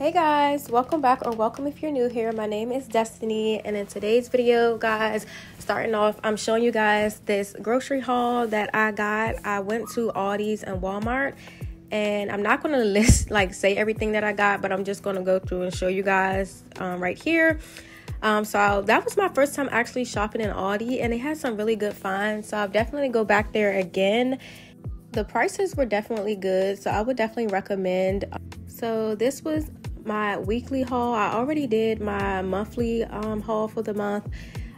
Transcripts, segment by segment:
Hey guys, welcome back, or welcome if you're new here. My name is Destiny, and in today's video, guys, starting off, I'm showing you guys this grocery haul that I got. I went to Aldi's and Walmart, and I'm not going to say everything that I got, but I'm just going to go through and show you guys right here. So that was my first time actually shopping in Aldi, and they had some really good finds, so I'll definitely go back there again. The prices were definitely good, so I would definitely recommend. So this was my weekly haul. I already did my monthly haul for the month.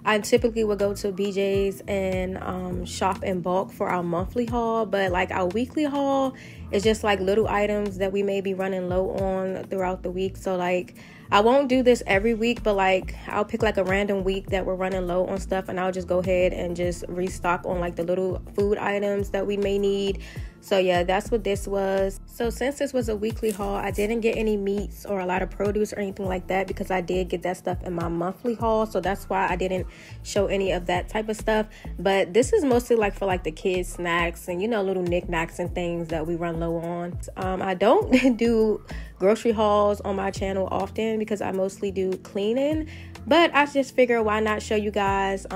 I typically would go to BJ's and shop in bulk for our monthly haul, but like our weekly haul is just like little items that we may be running low on throughout the week. So like I won't do this every week, but like I'll pick like a random week that we're running low on stuff, and I'll just go ahead and just restock on like the little food items that we may need. So yeah, that's what this was. So since this was a weekly haul, I didn't get any meats or a lot of produce or anything like that, because I did get that stuff in my monthly haul. So that's why I didn't show any of that type of stuff. But this is mostly like for like the kids snacks and, you know, little knickknacks and things that we run low on. I don't do grocery hauls on my channel often because I mostly do cleaning, but I just figure why not show you guys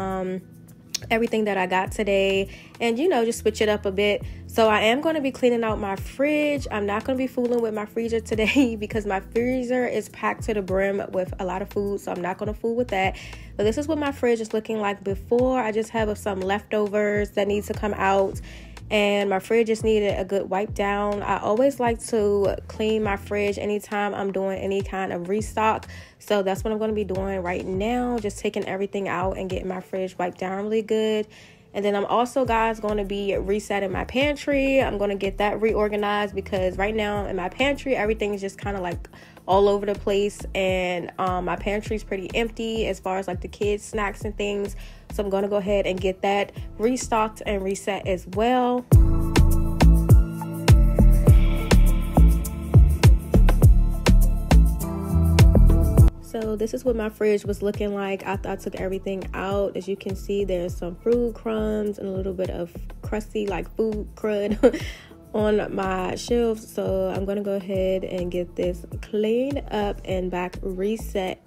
everything that I got today, and you know, just switch it up a bit. So I am going to be cleaning out my fridge. I'm not going to be fooling with my freezer today because my freezer is packed to the brim with a lot of food, so I'm not going to fool with that. But this is what my fridge is looking like before. I just have some leftovers that need to come out, and my fridge just needed a good wipe down. I always like to clean my fridge anytime I'm doing any kind of restock, so that's what I'm going to be doing right now, just taking everything out and getting my fridge wiped down really good. And then I'm also, guys, going to be resetting my pantry. I'm going to get that reorganized because right now in my pantry, everything is just kind of like all over the place, and my pantry is pretty empty as far as like the kids snacks and things. So I'm going to go ahead and get that restocked and reset as well. So this is what my fridge was looking like after I took everything out. As you can see, there's some fruit crumbs and a little bit of crusty like food crud on my shelves. So I'm gonna go ahead and get this cleaned up and back reset.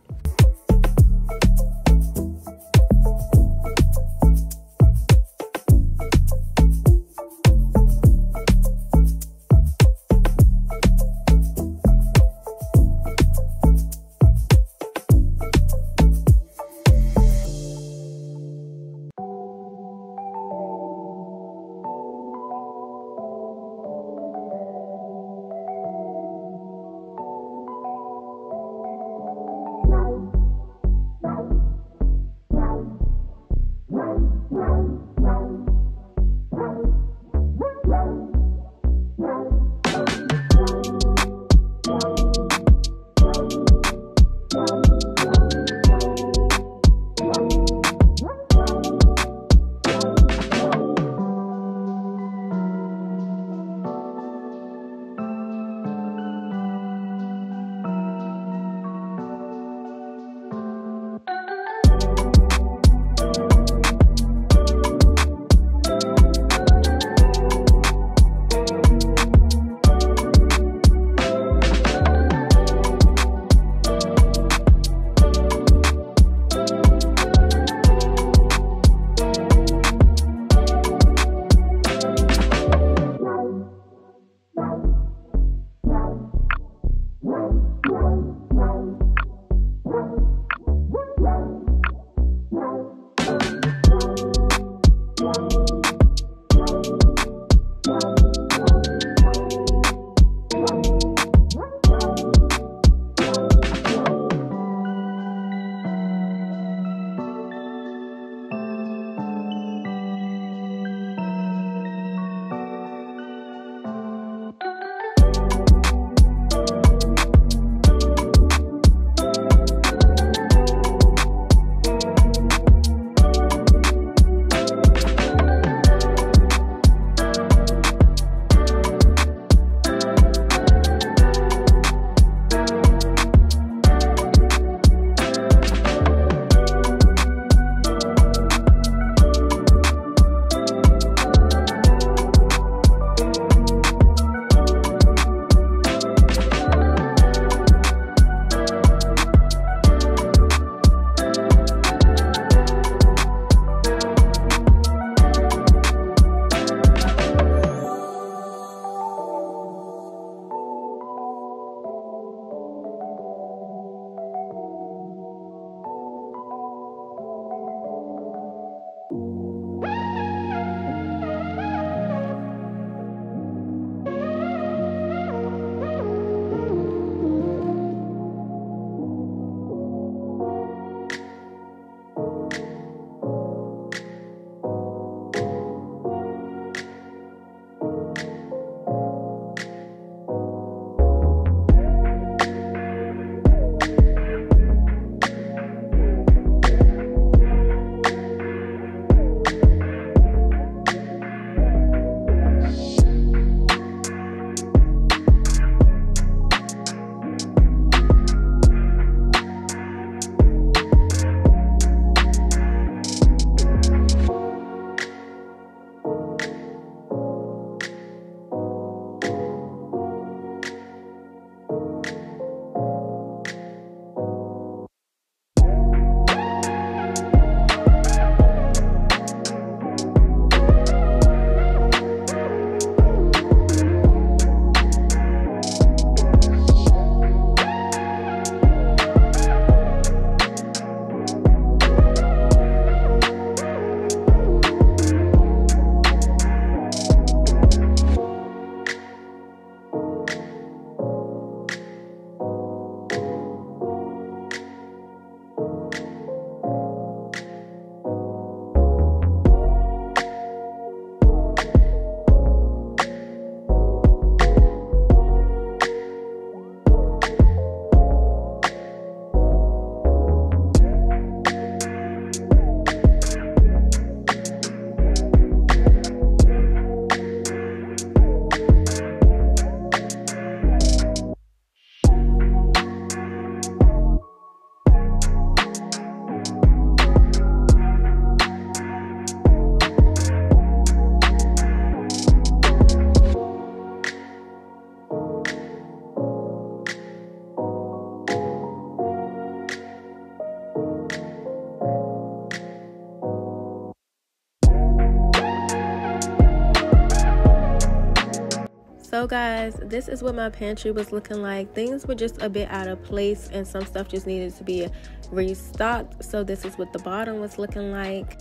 So guys, this is what my pantry was looking like. Things were just a bit out of place and some stuff just needed to be restocked. So this is what the bottom was looking like.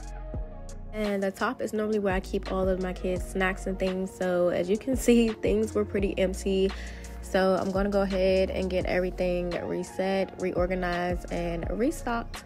And the top is normally where I keep all of my kids' snacks and things. So as you can see, things were pretty empty. So I'm going to go ahead and get everything reset, reorganized, and restocked.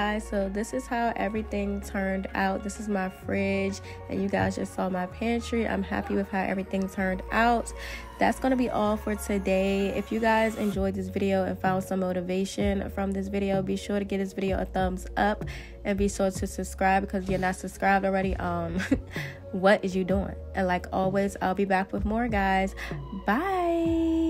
guys, so this is how everything turned out. This is my fridge, and you guys just saw my pantry. I'm happy with how everything turned out. That's going to be all for today. If you guys enjoyed this video and found some motivation from this video, be sure to give this video a thumbs up and be sure to subscribe, because if you're not subscribed already, what is you doing? And like always, I'll be back with more, guys. Bye.